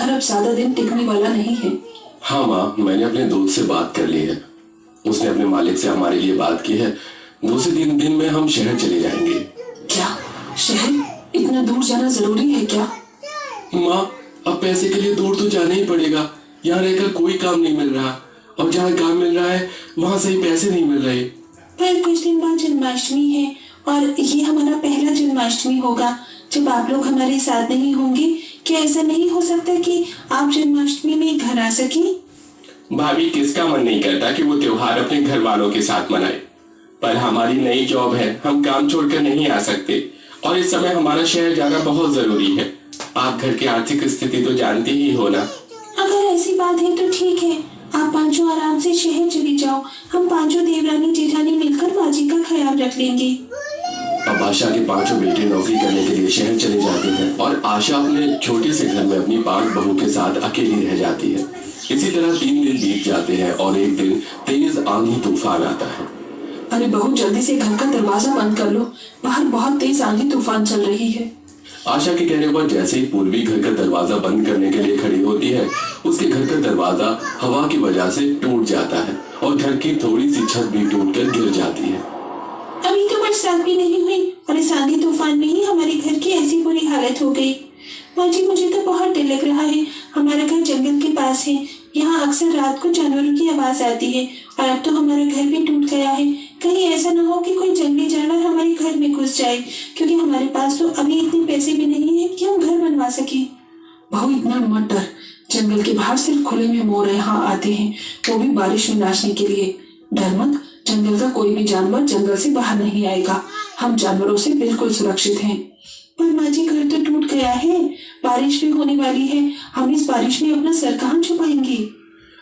घर अब ज्यादा दिन टिकने वाला नहीं है। हाँ माँ, मैंने अपने दोस्त से बात कर ली है। उसने अपने मालिक से हमारे लिए बात की है। 2 से 3 दिन में हम शहर चले जाएंगे। क्या शहर? इतना दूर जाना जरूरी है क्या? माँ, अब पैसे के लिए दूर तो जाना ही पड़ेगा। यहाँ रहकर कोई काम नहीं मिल रहा, और जहाँ काम मिल रहा है वहाँ सही पैसे नहीं मिल रहे। पर कुछ दिन बाद जन्माष्टमी है और ये हमारा पहला जन्माष्टमी होगा जब आप लोग हमारे साथ नहीं होंगे। क्या ऐसा नहीं हो सकता कि आप जन्माष्टमी में घर आ सके? भाभी, किसका मन नहीं करता कि वो त्योहार अपने घर वालों के साथ मनाए, पर हमारी नई जॉब है, हम काम छोड़कर नहीं आ सकते, और इस समय हमारा शहर जाना बहुत जरूरी है। आप घर की आर्थिक स्थिति तो जानती ही हो ना। अगर ऐसी बात है तो ठीक है, आप पांचों आराम से शहर चली जाओ। हम पांचों देवरानी जेठानी मिलकर बाजी का ख्याल रख लेंगे। अब आशा के 5 बेटे नौकरी करने के लिए शहर चले जाते हैं और आशा अपने छोटे से घर में अपनी 5 बहू के साथ अकेली रह जाती है। इसी तरह 3 दिन बीत जाते हैं और एक दिन तेज आंधी तूफान आता है। अरे बहू, जल्दी से घर का दरवाजा बंद कर लो, बाहर बहुत तेज आंधी तूफान चल रही है। आशा के कहने पर जैसे ही पूर्वी घर का दरवाजा बंद करने के लिए खड़ी होती है, उसके घर का दरवाजा हवा की वजह से टूट जाता है और घर की थोड़ी सी छत भी टूटकर गिर जाती है। अभी तो बरसात भी नहीं हुई और इस आंधी तूफान में ही हमारे घर की ऐसी बुरी हालत हो गई। माँ जी, मुझे तो बहुत डर लग रहा है। हमारा घर जंगल के पास है, यहाँ अक्सर रात को जानवरों की आवाज आती है, और अब तो हमारा घर भी टूट गया है। कहीं ऐसा न हो कि कोई जंगली जानवर हमारे घर में घुस जाए, क्योंकि हमारे पास तो अभी इतने पैसे भी नहीं है कि हम घर बनवा सके। बहू, इतना मत डर। जंगल के बाहर सिर्फ खुले में मोर यहाँ आते हैं, वो भी बारिश में नाचने के लिए। डर मत, जंगल का कोई भी जानवर जंगल से बाहर नहीं आएगा। हम जानवरों से बिल्कुल सुरक्षित हैं। पर माँ जी, घर तो टूट गया है, बारिश भी होने वाली है, हम इस बारिश में अपना सर कहाँ छुपाएंगे?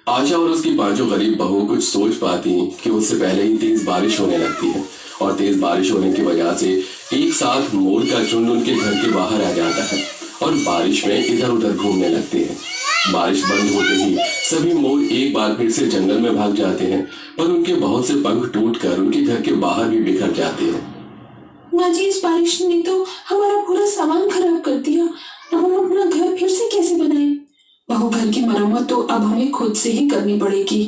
आशा और उसकी 5 गरीब बहू कुछ सोच पाती कि उससे पहले ही तेज बारिश होने लगती है, और तेज बारिश होने की वजह से एक साथ मोर का झुंड उनके घर के बाहर आ जाता है और बारिश में इधर उधर घूमने लगते हैं। बारिश बंद होते ही सभी मोर एक बार फिर से जंगल में भाग जाते हैं, पर उनके बहुत से पंख टूटकर उनके घर के बाहर भी बिखर जाते हैं। माँ जी, इस बारिश ने तो हमारा पूरा सामान खराब कर दिया। अब हम अपना घर फिर से कैसे बनाएं? बहू, घर की मरम्मत तो अब हमें खुद से ही करनी पड़ेगी।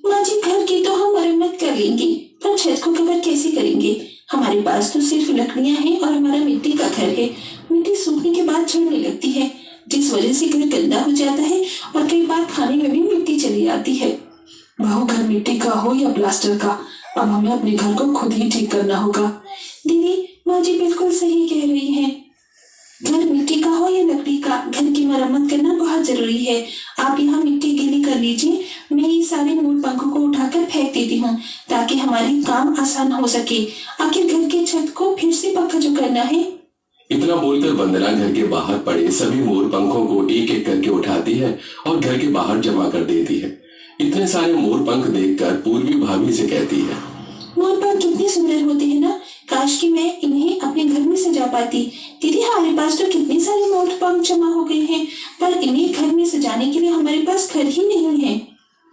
माँ जी, घर की तो हम मरम्मत कर लेंगे, पर छत को कवर कैसे करेंगे? हमारे पास तो सिर्फ लकड़ियां हैं और हमारा मिट्टी का घर है। मिट्टी सूखने के बाद झड़ने लगती है, जिस वजह से घर गंदा हो जाता है और कई बार खाने में भी मिट्टी चली आती है। बहू, घर मिट्टी का हो या प्लास्टर का, अब हमें अपने घर को खुद ही ठीक करना होगा। दीदी, माँ जी बिल्कुल सही कह रही हैं। घर मिट्टी का हो या लकड़ी का, घर की मरम्मत करना बहुत जरूरी है। आप यहाँ मिट्टी गीली कर लीजिए, मैं ये सारे मोर पंखों को उठाकर फेंक देती हूँ ताकि हमारी काम आसान हो सके। आखिर घर की छत को फिर से पक्का जो करना है। इतना बोलकर वंदना घर के बाहर पड़े सभी मोर पंखों को एक एक करके उठाती है और घर के बाहर जमा कर देती है। इतने सारे मोर पंख देखकर पूर्वी भाभी से कहती है, मोर पंख कितने सुंदर होते हैं ना, काश कि मैं इन्हें अपने घर में सजा पाती। दीदी, हमारे पास तो कितने सारे मोर पंख जमा हो गए हैं, पर इन्हें घर में सजाने के लिए हमारे पास घर ही नहीं है।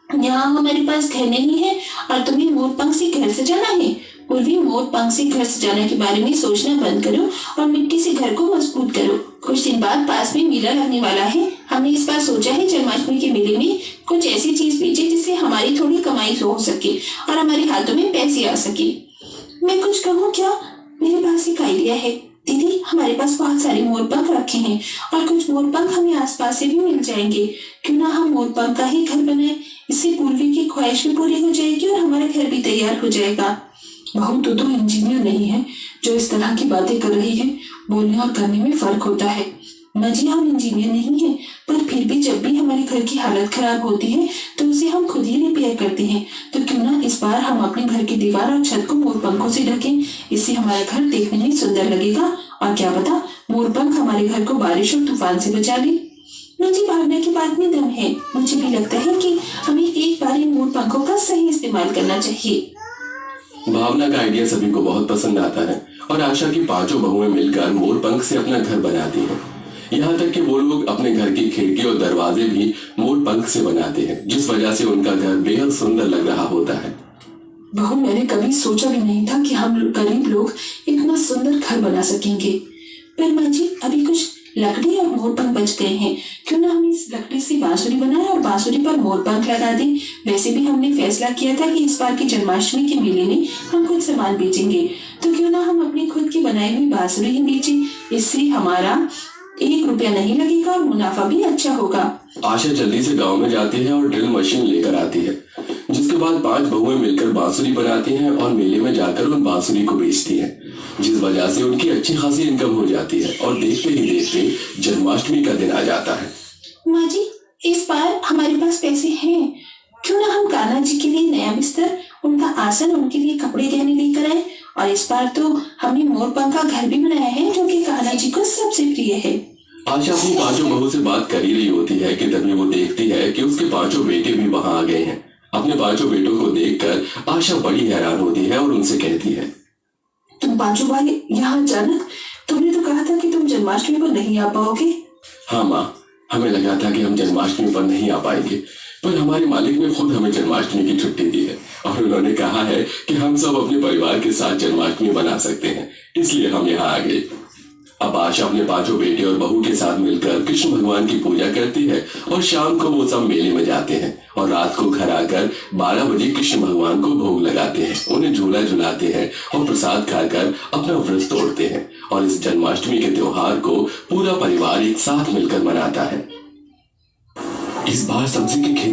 यहाँ हमारे पास घर नहीं है और तुम्हें मोर पंख से घर सजाना है। पूर्वी, मोर पंख से घर सजाने के बारे में सोचना बंद करो और मिट्टी से घर को मजबूत करो। कुछ दिन बाद पास में मेला लगने वाला है। हमने इस बार सोचा है जन्माष्टमी के मेले में कुछ ऐसी चीज बेचे जिससे हमारी थोड़ी कमाई हो सके और हमारे हाथों में पैसे आ सके। मैं कुछ कहूँ क्या? मेरे पास एक आइडिया है। दीदी, हमारे पास बहुत सारे मोर पंख रखे हैं और कुछ मोर पंख हमें आसपास से भी मिल जाएंगे। क्यों ना हम मोर पंख का ही घर बनाए? इससे पूर्वी की ख्वाहिश भी पूरी हो जाएगी और हमारा घर भी तैयार हो जाएगा। बहू, तू तो इंजीनियर नहीं है जो इस तरह की बातें कर रही है। बोलने और करने में फर्क होता है। माँ जी, हम इंजीनियर नहीं हैं, पर फिर भी जब भी हमारे घर की हालत खराब होती है तो उसे हम खुद ही रिपेयर करते हैं। तो क्यों ना इस बार हम अपने घर की दीवार और छत को मोर पंखों से ढकें। इससे हमारा घर देखने में सुंदर लगेगा और क्या पता मोर पंख हमारे घर को बारिश और तूफान से बचा ले। माँ जी, भावना की बात में दम है। मुझे भी लगता है कि हमें एक बार इन मोर पंखों का सही इस्तेमाल करना चाहिए। भावना का आइडिया सभी को बहुत पसंद आता है और आशा की 5 बहुएं मिलकर मोर पंख से अपना घर बनाती हैं। यहाँ तक कि वो लोग अपने घर की खिड़की और दरवाजे भी मोर पंख से बनाते हैं, जिस वजह से उनका घर बेहद सुंदर लग रहा होता है। बहू, मैंने कभी सोचा भी नहीं था कि हम गरीब लोग इतना सुंदर घर बना सकेंगे। पर माँ जी, अभी कुछ लकड़ी और मोर पंख बच गए हैं। क्यों ना हम इस लकड़ी से बांसुरी बनाएं और बांसुरी पर मोर पंख लगा दें। वैसे भी हमने फैसला किया था कि इस बार की जन्माष्टमी के मेले में हम खुद सामान बेचेंगे, तो क्यों ना हम अपनी खुद की बनाई हुई बांसुरी ही बेचें। इससे हमारा 1 रुपया नहीं लगेगा और मुनाफा भी अच्छा होगा। आशा जल्दी से गांव में जाती है और ड्रिल मशीन लेकर आती है, जिसके बाद 5 बहुएं मिलकर बांसुरी बनाती हैं और मेले में जाकर उन बांसुरी को बेचती हैं, जिस वजह से उनकी अच्छी खासी इनकम हो जाती है और देखते ही देखते जन्माष्टमी का दिन आ जाता है। माँ जी, इस बार हमारे पास पैसे हैं, क्यों ना हम कान्हा जी के लिए नया बिस्तर, उनका आसन, उनके लिए कपड़े गहने लेकर आए। और इस बार तो हमने मोर पंख का घर भी बनाया है, जो कि कान्हा जी को सबसे प्रिय है। आशा अपनी 5 बहू से बात कर ही रही होती है कि तभी वो देखती है कि उसके 5 बेटे भी वहां आ गए हैं। अपने 5 बेटों को देखकर आशा बड़ी हैरान होती है और उनसे कहती है, तुम 5 भाई यहाँ अचानक? तुमने तो कहा था कि तुम जन्माष्टमी पर नहीं आ पाओगे। हाँ माँ, हमें लगा था कि हम जन्माष्टमी पर नहीं आ पाएंगे, पर हमारे मालिक ने खुद हमें जन्माष्टमी की छुट्टी दी है और उन्होंने कहा है कि हम सब अपने परिवार के साथ जन्माष्टमी मना सकते हैं, इसलिए हम यहाँ आ गए। अब आशा अपने 5 बेटे और बहू के साथ मिलकर कृष्ण भगवान की पूजा करती है और शाम को वो सब मेले में जाते हैं और रात को घर आकर 12 बजे कृष्ण भगवान को भोग लगाते हैं, उन्हें झूला झुलाते हैं और प्रसाद खाकर अपना व्रत तोड़ते हैं और इस जन्माष्टमी के त्योहार को पूरा परिवार एक साथ मिलकर मनाता है। इस बार सब्जी के खेत